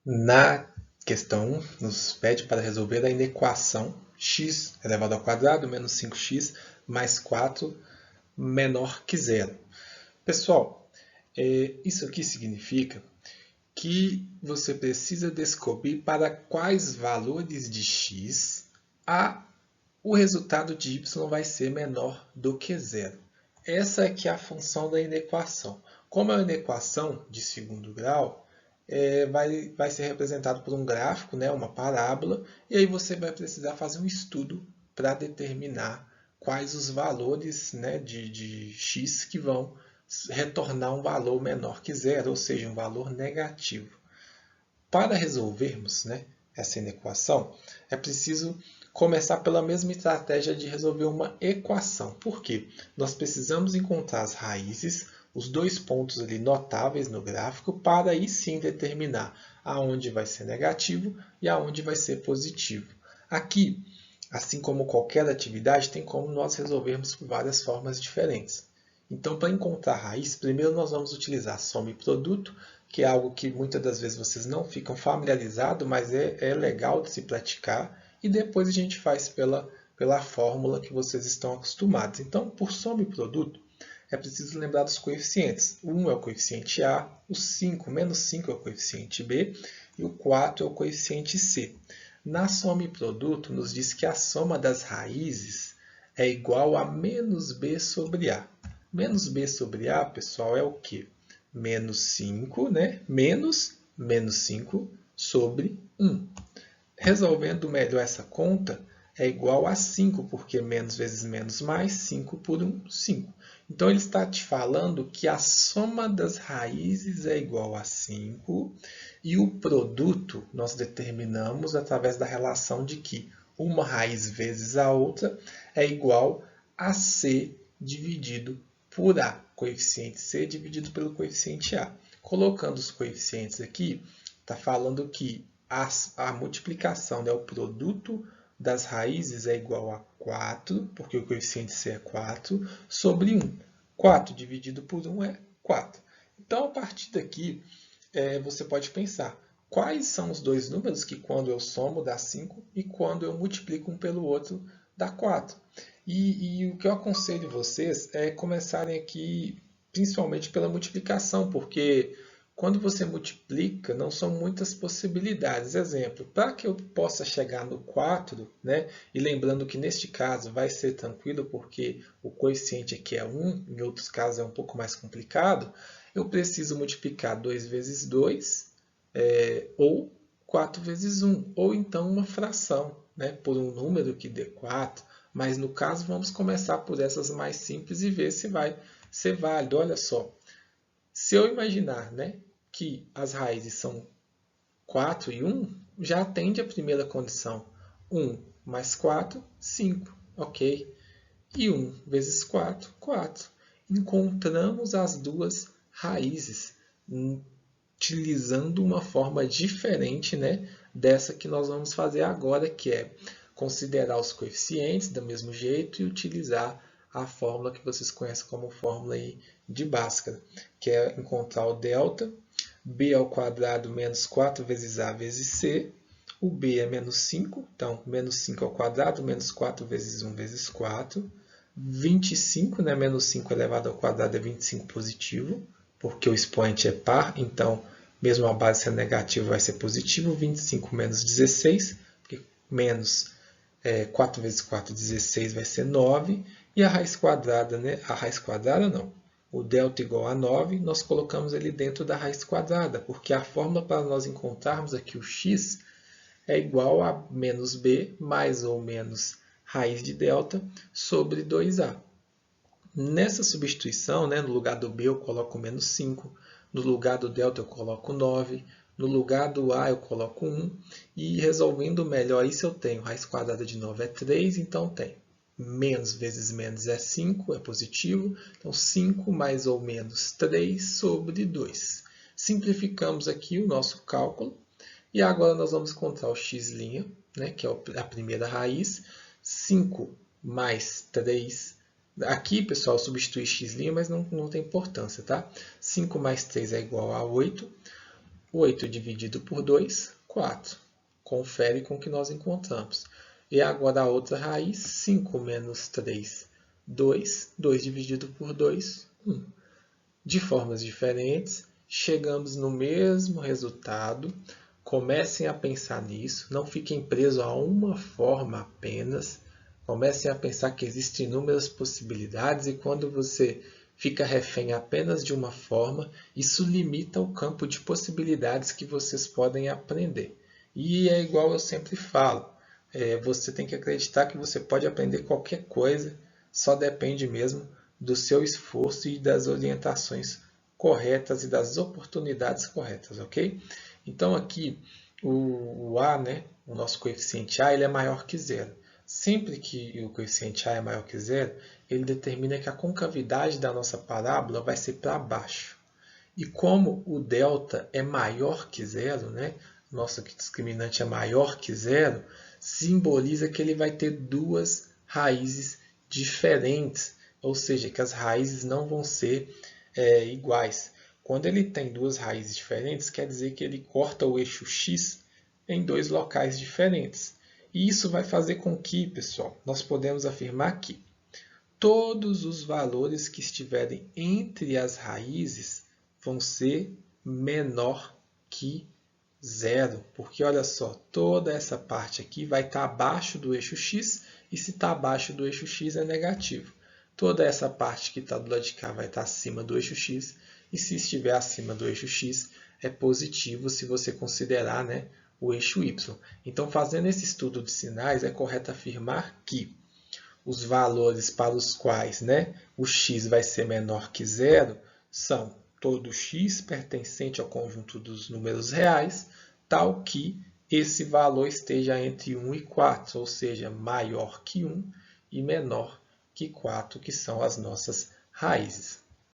Na questão 1, nos pede para resolver a inequação x elevado ao quadrado menos 5x mais 4 menor que zero. Pessoal, isso aqui significa que você precisa descobrir para quais valores de x o resultado de y vai ser menor do que zero. Essa aqui é a função da inequação. Como é uma inequação de segundo grau, vai ser representado por um gráfico, né, uma parábola, e aí você vai precisar fazer um estudo para determinar quais os valores, né, de x que vão retornar um valor menor que zero, ou seja, um valor negativo. Para resolvermos, né, essa inequação, é preciso começar pela mesma estratégia de resolver uma equação. Por quê? Nós precisamos encontrar as raízes, os dois pontos ali notáveis no gráfico, para aí sim determinar aonde vai ser negativo e aonde vai ser positivo. Aqui, assim como qualquer atividade, tem como nós resolvermos por várias formas diferentes. Então, para encontrar a raiz, primeiro nós vamos utilizar soma e produto, que é algo que muitas das vezes vocês não ficam familiarizados, mas é legal de se praticar. E depois a gente faz pela fórmula que vocês estão acostumados. Então, por soma e produto, é preciso lembrar dos coeficientes. O 1 é o coeficiente A, o 5, menos 5 é o coeficiente B e o 4 é o coeficiente C. Na soma e produto, nos diz que a soma das raízes é igual a menos B sobre A. Menos B sobre A, pessoal, é o quê? Menos 5, né? Menos 5 sobre 1. Resolvendo melhor essa conta, é igual a 5, porque menos vezes menos mais, 5 por 1, 5. Então, ele está te falando que a soma das raízes é igual a 5 e o produto nós determinamos através da relação de que uma raiz vezes a outra é igual a C dividido por A. Coeficiente C dividido pelo coeficiente A. Colocando os coeficientes aqui, está falando que a multiplicação, né, o produto das raízes é igual a 4, porque o coeficiente C é 4, sobre 1. 4 dividido por 1 é 4. Então, a partir daqui, você pode pensar, quais são os dois números que quando eu somo dá 5 e quando eu multiplico um pelo outro dá 4? E o que eu aconselho vocês é começarem aqui, principalmente pela multiplicação, porque quando você multiplica, não são muitas possibilidades. Exemplo, para que eu possa chegar no 4, né? E lembrando que neste caso vai ser tranquilo, porque o coeficiente aqui é 1, em outros casos é um pouco mais complicado, eu preciso multiplicar 2 vezes 2, ou 4 vezes 1, ou então uma fração, né? Por um número que dê 4. Mas no caso, vamos começar por essas mais simples e ver se vai ser válido. Olha só, se eu imaginar, né, que as raízes são 4 e 1, já atende a primeira condição. 1 mais 4, 5. Ok? E 1 vezes 4, 4. Encontramos as duas raízes, utilizando uma forma diferente, né, dessa que nós vamos fazer agora, que é considerar os coeficientes do mesmo jeito e utilizar a fórmula que vocês conhecem como fórmula aí de Bhaskara, que é encontrar o delta, b ao quadrado menos 4 vezes a vezes c, o b é menos 5, então menos 5 ao quadrado, menos 4 vezes 1 vezes 4, 25, né? Menos 5 elevado ao quadrado é 25 positivo, porque o expoente é par, então mesmo a base sendo negativa vai ser positivo, 25 menos 16, porque menos 4 vezes 4, 16 vai ser 9, e a raiz quadrada, né? A raiz quadrada não, o delta igual a 9, nós colocamos ele dentro da raiz quadrada, porque a fórmula para nós encontrarmos aqui o x é igual a menos b mais ou menos raiz de delta sobre 2a. Nessa substituição, né, no lugar do b eu coloco menos 5, no lugar do delta eu coloco 9, no lugar do a eu coloco 1, e resolvendo melhor isso eu tenho raiz quadrada de 9 é 3, então tem menos vezes menos é 5, é positivo, então 5 mais ou menos 3 sobre 2. Simplificamos aqui o nosso cálculo, e agora nós vamos encontrar o x', né, que é a primeira raiz, 5 mais 3. Aqui, pessoal, substitui x', mas não tem importância, tá? 5 mais 3 é igual a 8. 8 dividido por 2, 4. Confere com o que nós encontramos. E agora a outra raiz, 5 menos 3, 2. 2 dividido por 2, 1. De formas diferentes, chegamos no mesmo resultado. Comecem a pensar nisso, não fiquem presos a uma forma apenas. Comecem a pensar que existem inúmeras possibilidades e quando você fica refém apenas de uma forma, isso limita o campo de possibilidades que vocês podem aprender. E é igual eu sempre falo, você tem que acreditar que você pode aprender qualquer coisa, só depende mesmo do seu esforço e das orientações corretas e das oportunidades corretas, ok? Então aqui o A, né, o nosso coeficiente A, ele é maior que zero. Sempre que o coeficiente A é maior que zero, ele determina que a concavidade da nossa parábola vai ser para baixo. E como o delta é maior que zero, né, nosso discriminante é maior que zero, simboliza que ele vai ter duas raízes diferentes, ou seja, que as raízes não vão ser iguais. Quando ele tem duas raízes diferentes, quer dizer que ele corta o eixo x em dois locais diferentes. E isso vai fazer com que, pessoal, nós podemos afirmar que todos os valores que estiverem entre as raízes vão ser menor que zero. Porque olha só, toda essa parte aqui vai estar abaixo do eixo x, e se está abaixo do eixo x é negativo. Toda essa parte que está do lado de cá vai estar acima do eixo x, e se estiver acima do eixo x é positivo se você considerar, né, o eixo y. Então, fazendo esse estudo de sinais, é correto afirmar que os valores para os quais, né, o x vai ser menor que zero são todo x pertencente ao conjunto dos números reais, tal que esse valor esteja entre 1 e 4, ou seja, maior que 1 e menor que 4, que são as nossas raízes.